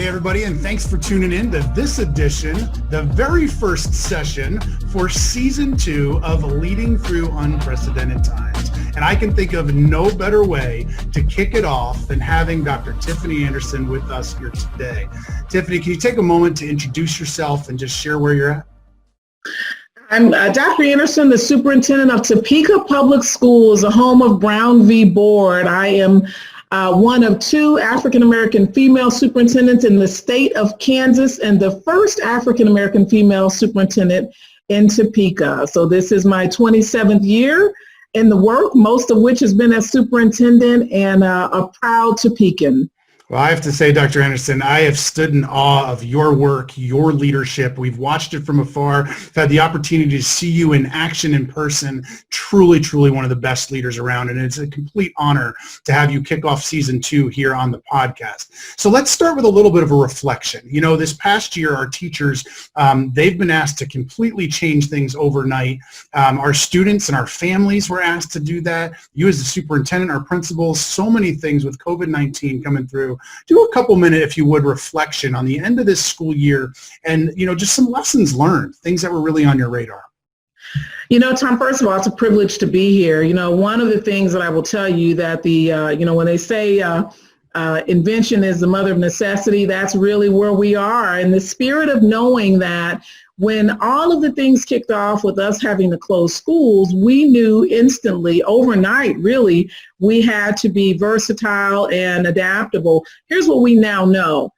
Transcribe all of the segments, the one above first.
Hey everybody, and thanks for tuning in to this edition, the very first session for season 2 of Leading Through Unprecedented Times. And I can think of no better way to kick it off than having Dr. Tiffany Anderson with us here today. Tiffany, can you take a moment to introduce yourself and just share where you're at? I'm Dr. Anderson, the superintendent of Topeka Public Schools, the home of Brown v. Board. I am one of 2 African-American female superintendents in the state of Kansas and the first African-American female superintendent in Topeka. So this is my 27th year in the work, most of which has been as superintendent and a proud Topekan. Well, I have to say, Dr. Anderson, I have stood in awe of your work, your leadership. We've watched it from afar. I've had the opportunity to see you in action in person. Truly, truly one of the best leaders around. And it's a complete honor to have you kick off season 2 here on the podcast. So let's start with a little bit of a reflection. You know, this past year, our teachers, they've been asked to completely change things overnight. Our students and our families were asked to do that. You as the superintendent, our principals, so many things with COVID-19 coming through. Do a couple minute, if you would, reflection on the end of this school year and, you know, just some lessons learned, things that were really on your radar. You know, Tom, first of all, it's a privilege to be here. You know, one of the things that I will tell you that when they say invention is the mother of necessity, that's really where we are. In the spirit of knowing that when all of the things kicked off with us having to close schools, we knew instantly, overnight, really, we had to be versatile and adaptable. Here's what we now know.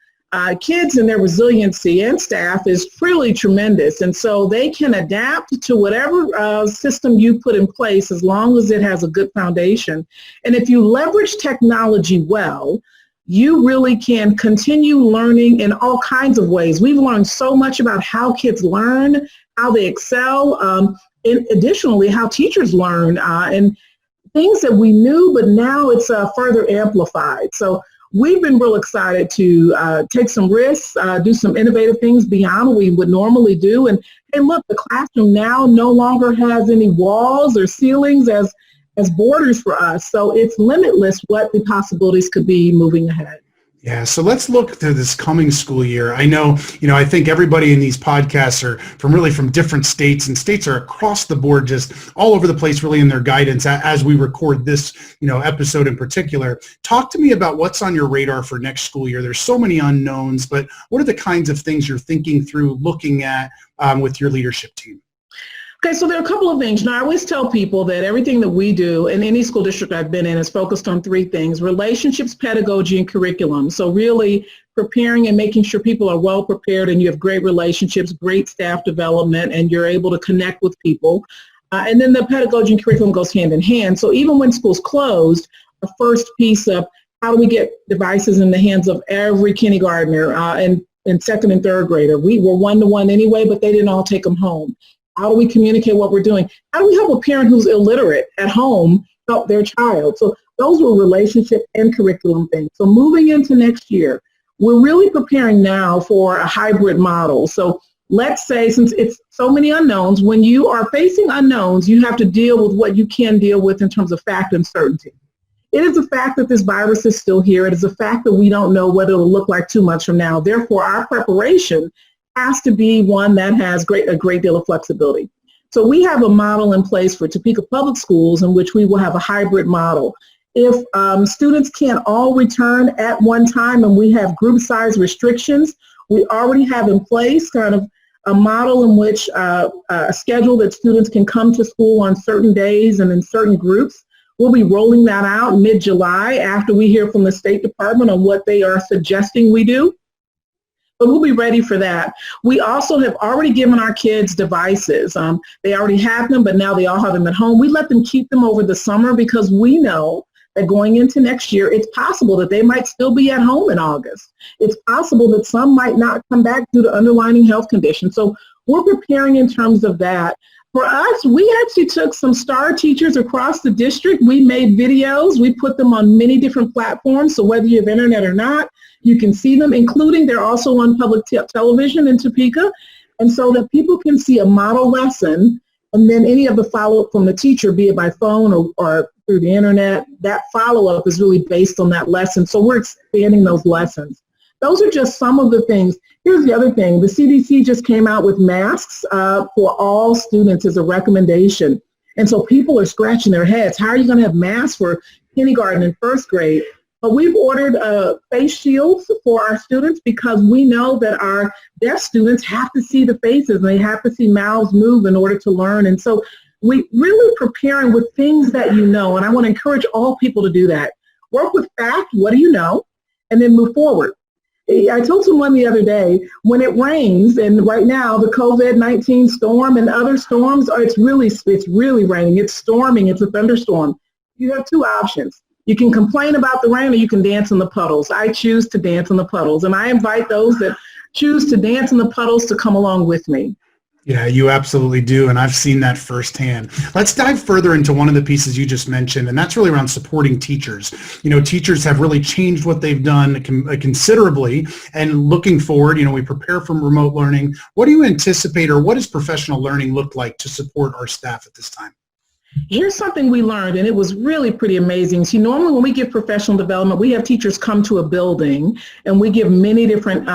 Kids and their resiliency and staff is really tremendous. And so they can adapt to whatever system you put in place as long as it has a good foundation. And if you leverage technology well, you really can continue learning in all kinds of ways. We've learned so much about how kids learn, how they excel, and additionally, how teachers learn, and things that we knew, but now it's further amplified. So we've been real excited to take some risks, do some innovative things beyond what we would normally do. And hey, look, the classroom now no longer has any walls or ceilings as borders for us. So it's limitless what the possibilities could be moving ahead. Yeah, so let's look to this coming school year. I know, I think everybody in these podcasts are from different states, and states are across the board, just all over the place, really, in their guidance as we record this, episode in particular. Talk to me about what's on your radar for next school year. There's so many unknowns, but what are the kinds of things you're thinking through, looking at with your leadership team? Okay, so there are a couple of things. Now, I always tell people that everything that we do in any school district I've been in is focused on 3 things: relationships, pedagogy, and curriculum. So really preparing and making sure people are well prepared and you have great relationships, great staff development, and you're able to connect with people. And then the pedagogy and curriculum goes hand in hand. So even when schools closed, the first piece of how do we get devices in the hands of every kindergartner and second and third grader? We were one-to-one anyway, but they didn't all take them home. How do we communicate what we're doing? How do we help a parent who's illiterate at home help their child? So those were relationship and curriculum things. So moving into next year, we're really preparing now for a hybrid model. So let's say, since it's so many unknowns, when you are facing unknowns, you have to deal with what you can deal with in terms of fact and certainty. It is a fact that this virus is still here. It is a fact that we don't know what it'll look like 2 months from now. Therefore, our preparation has to be one that has a great deal of flexibility. So we have a model in place for Topeka Public Schools in which we will have a hybrid model. If students can't all return at one time and we have group size restrictions, we already have in place kind of a model in which a schedule that students can come to school on certain days and in certain groups. We'll be rolling that out mid-July after we hear from the State Department on what they are suggesting we do. But we'll be ready for that. We also have already given our kids devices. They already have them, but now they all have them at home. We let them keep them over the summer because we know that going into next year, it's possible that they might still be at home in August. It's possible that some might not come back due to underlying health conditions. So we're preparing in terms of that. For us, we actually took some star teachers across the district. We made videos. We put them on many different platforms. So whether you have internet or not, you can see them, including they're also on public television in Topeka. And so that people can see a model lesson and then any of the follow-up from the teacher, be it by phone or through the internet, that follow-up is really based on that lesson. So we're expanding those lessons. Those are just some of the things. Here's the other thing. The CDC just came out with masks for all students as a recommendation. And so people are scratching their heads. How are you going to have masks for kindergarten and first grade? But we've ordered face shields for our students because we know that our deaf students have to see the faces and they have to see mouths move in order to learn. And so we really preparing with things that you know, and I want to encourage all people to do that. Work with fact, what do you know, and then move forward. I told someone the other day, when it rains, and right now the COVID-19 storm and other storms, it's really raining, it's storming, it's a thunderstorm. You have two options. You can complain about the rain or you can dance in the puddles. I choose to dance in the puddles, and I invite those that choose to dance in the puddles to come along with me. Yeah, you absolutely do, and I've seen that firsthand. Let's dive further into one of the pieces you just mentioned, and that's really around supporting teachers. You know, teachers have really changed what they've done considerably, and looking forward, you know, we prepare for remote learning. What do you anticipate, or what does professional learning look like to support our staff at this time? Here's something we learned, and it was really pretty amazing. See, normally when we give professional development, we have teachers come to a building, and we give many different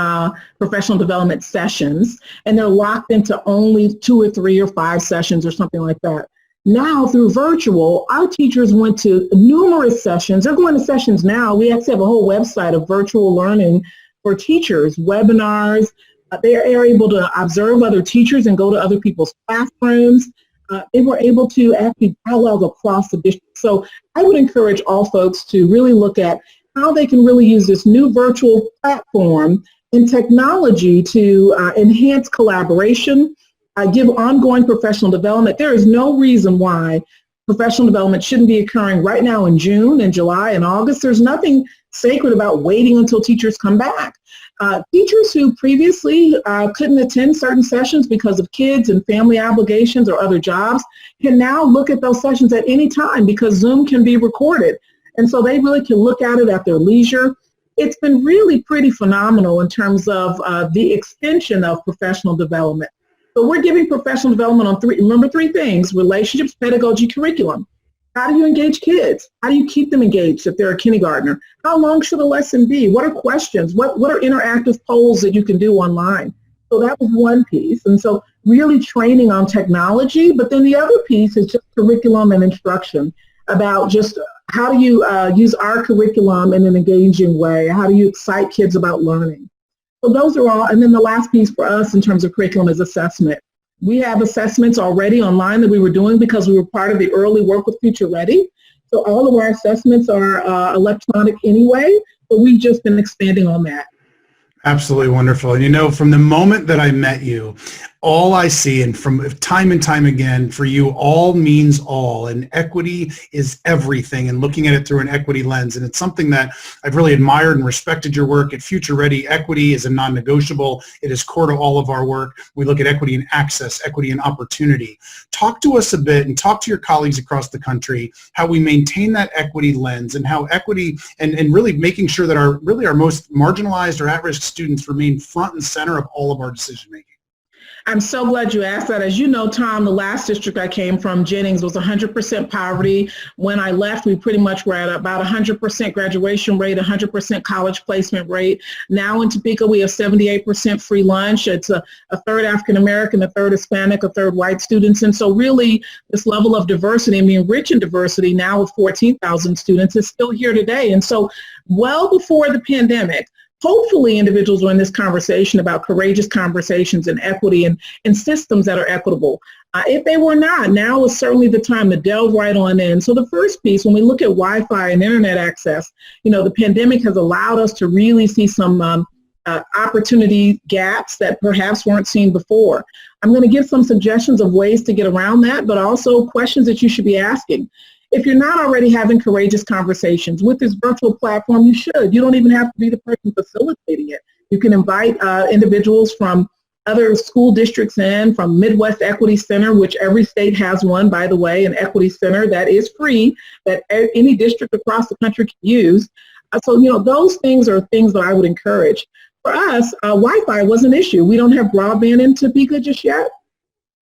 professional development sessions, and they're locked into only 2 or 3 or 5 sessions or something like that. Now, through virtual, our teachers went to numerous sessions. They're going to sessions now. We actually have a whole website of virtual learning for teachers, webinars. They are able to observe other teachers and go to other people's classrooms. They were able to actually dialogue across the district. So I would encourage all folks to really look at how they can really use this new virtual platform and technology to enhance collaboration, give ongoing professional development. There is no reason why professional development shouldn't be occurring right now in June and July and August. There's nothing sacred about waiting until teachers come back. Teachers who previously couldn't attend certain sessions because of kids and family obligations or other jobs can now look at those sessions at any time because Zoom can be recorded. And so they really can look at it at their leisure. It's been really pretty phenomenal in terms of the extension of professional development. So we're giving professional development on three things: relationships, pedagogy, curriculum. How do you engage kids? How do you keep them engaged if they're a kindergartner? How long should a lesson be? What are questions? What are interactive polls that you can do online? So that was one piece. And so really training on technology, but then the other piece is just curriculum and instruction about just how do you use our curriculum in an engaging way? How do you excite kids about learning? So those are all, and then the last piece for us in terms of curriculum is assessment. We have assessments already online that we were doing because we were part of the early work with FutureReady. So all of our assessments are electronic anyway, but we've just been expanding on that. Absolutely wonderful. And you know, from the moment that I met you, all I see, and from time and time again, for you, all means all, and equity is everything, and looking at it through an equity lens. And it's something that I've really admired and respected your work at FutureReady. Equity is a non-negotiable. It is core to all of our work. We look at equity and access, equity and opportunity. Talk to us a bit, and talk to your colleagues across the country, how we maintain that equity lens, and how equity and really making sure that our most marginalized or at-risk students remain front and center of all of our decision making. I'm so glad you asked that. As you know, Tom, the last district I came from, Jennings, was 100% poverty. When I left, we pretty much were at about 100% graduation rate, 100% college placement rate. Now in Topeka, we have 78% free lunch. It's a third African-American, a third Hispanic, a third white students. And so really, this level of diversity, and being rich in diversity now with 14,000 students, is still here today. And so well before the pandemic, hopefully individuals are in this conversation about courageous conversations and equity and systems that are equitable. If they were not, now is certainly the time to delve right on in. So the first piece, when we look at Wi-Fi and internet access, you know, the pandemic has allowed us to really see some opportunity gaps that perhaps weren't seen before. I'm going to give some suggestions of ways to get around that, but also questions that you should be asking. If you're not already having courageous conversations with this virtual platform, you should. You don't even have to be the person facilitating it. You can invite individuals from other school districts in, from Midwest Equity Center, which every state has one, by the way, an equity center that is free, that any district across the country can use. So, you know, those things are things that I would encourage. For us, Wi-Fi was an issue. We don't have broadband in Topeka just yet.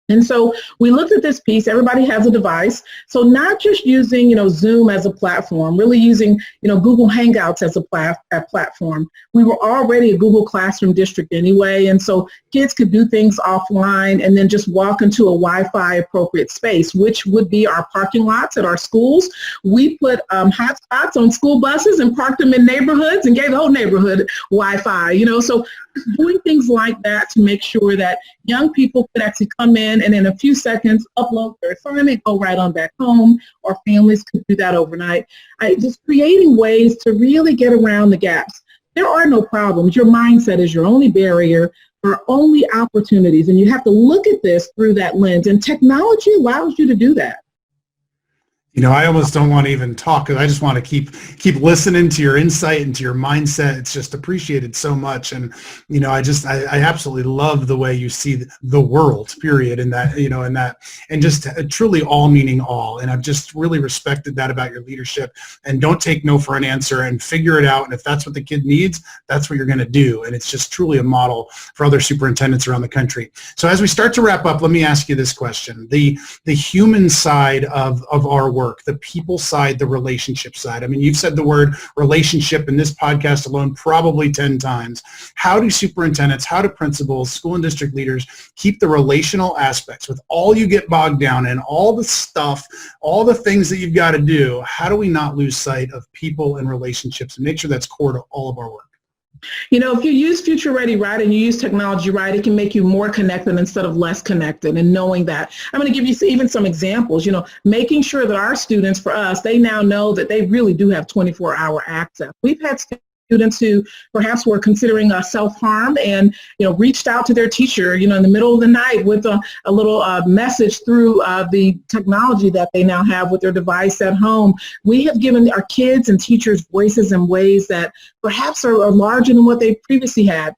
And so we looked at this piece. Everybody has a device. So not just using, Zoom as a platform, really using, Google Hangouts as a platform. We were already a Google Classroom district anyway. And so kids could do things offline and then just walk into a Wi-Fi appropriate space, which would be our parking lots at our schools. We put hotspots on school buses and parked them in neighborhoods and gave the whole neighborhood Wi-Fi, so doing things like that to make sure that young people could actually come in and in a few seconds upload their assignment, go right on back home, or families could do that overnight. Just creating ways to really get around the gaps. There are no problems. Your mindset is your only barrier. There are only opportunities, and you have to look at this through that lens, and technology allows you to do that. I almost don't want to even talk because I just want to keep listening to your insight and to your mindset. It's just appreciated so much. And, I absolutely love the way you see the world, period, in that, and just truly all meaning all. And I've just really respected that about your leadership, and don't take no for an answer and figure it out. And if that's what the kid needs, that's what you're going to do. And it's just truly a model for other superintendents around the country. So as we start to wrap up, let me ask you this question. The human side of our work, the people side, the relationship side. I mean, you've said the word relationship in this podcast alone probably 10 times. How do superintendents, how do principals, school and district leaders keep the relational aspects with all you get bogged down in, all the stuff, all the things that you've got to do? How do we not lose sight of people and relationships and make sure that's core to all of our work? If you use FutureReady right and you use technology right, it can make you more connected instead of less connected. And knowing that, I'm going to give you even some examples, making sure that our students, for us, they now know that they really do have 24-hour access. We've had students who perhaps were considering self-harm and, reached out to their teacher, in the middle of the night with a little message through the technology that they now have with their device at home. We have given our kids and teachers voices in ways that perhaps are larger than what they previously had.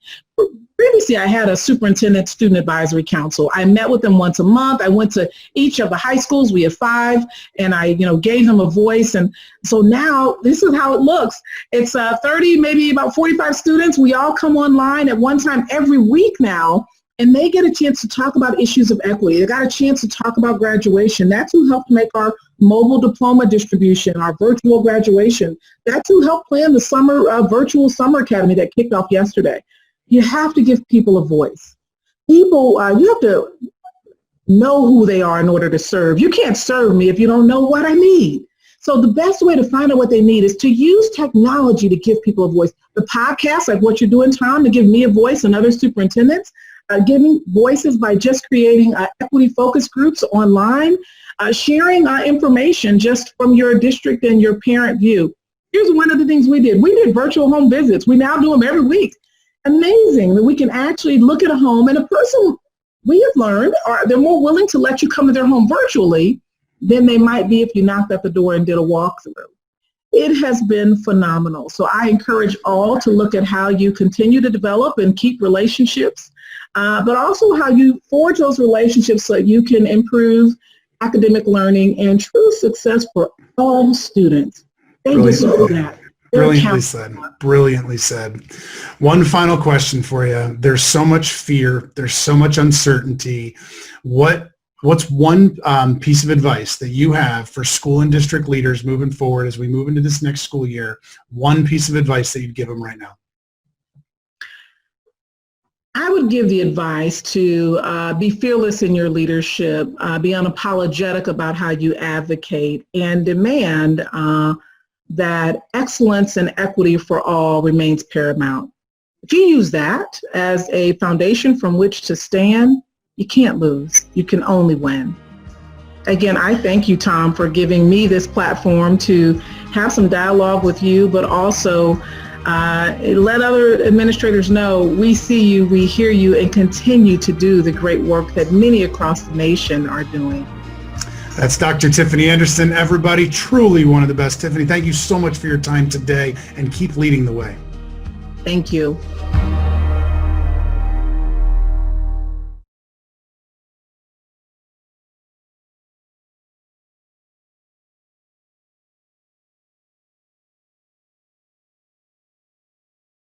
Previously, I had a superintendent student advisory council. I met with them once a month. I went to each of the high schools. We have 5, and I, gave them a voice. And so now this is how it looks. It's 30, maybe about 45 students. We all come online at one time every week now, and they get a chance to talk about issues of equity. They got a chance to talk about graduation. That's who helped make our mobile diploma distribution, our virtual graduation. That's who helped plan the summer virtual summer academy that kicked off yesterday. You have to give people a voice. People, you have to know who they are in order to serve. You can't serve me if you don't know what I need. So the best way to find out what they need is to use technology to give people a voice. The podcast, like what you're doing, Tom, to give me a voice and other superintendents, giving voices by just creating equity focus groups online, sharing information just from your district and your parent view. Here's one of the things we did. We did virtual home visits. We now do them every week. Amazing that we can actually look at a home, and a person, we have learned, they're more willing to let you come to their home virtually than they might be if you knocked at the door and did a walkthrough. It has been phenomenal. So I encourage all to look at how you continue to develop and keep relationships, but also how you forge those relationships so you can improve academic learning and true success for all students. They deserve that. Brilliantly said. Brilliantly said. One final question for you. There's so much fear. There's so much uncertainty. What's one piece of advice that you have for school and district leaders moving forward as we move into this next school year? One piece of advice that you'd give them right now? I would give the advice to be fearless in your leadership, be unapologetic about how you advocate, and demand that excellence and equity for all remains paramount. If you use that as a foundation from which to stand, you can't lose. You can only win. Again, I thank you, Tom, for giving me this platform to have some dialogue with you, but also let other administrators know we see you, we hear you, and continue to do the great work that many across the nation are doing. That's Dr. Tiffany Anderson, everybody. Truly one of the best. Tiffany, thank you so much for your time today, and keep leading the way. Thank you.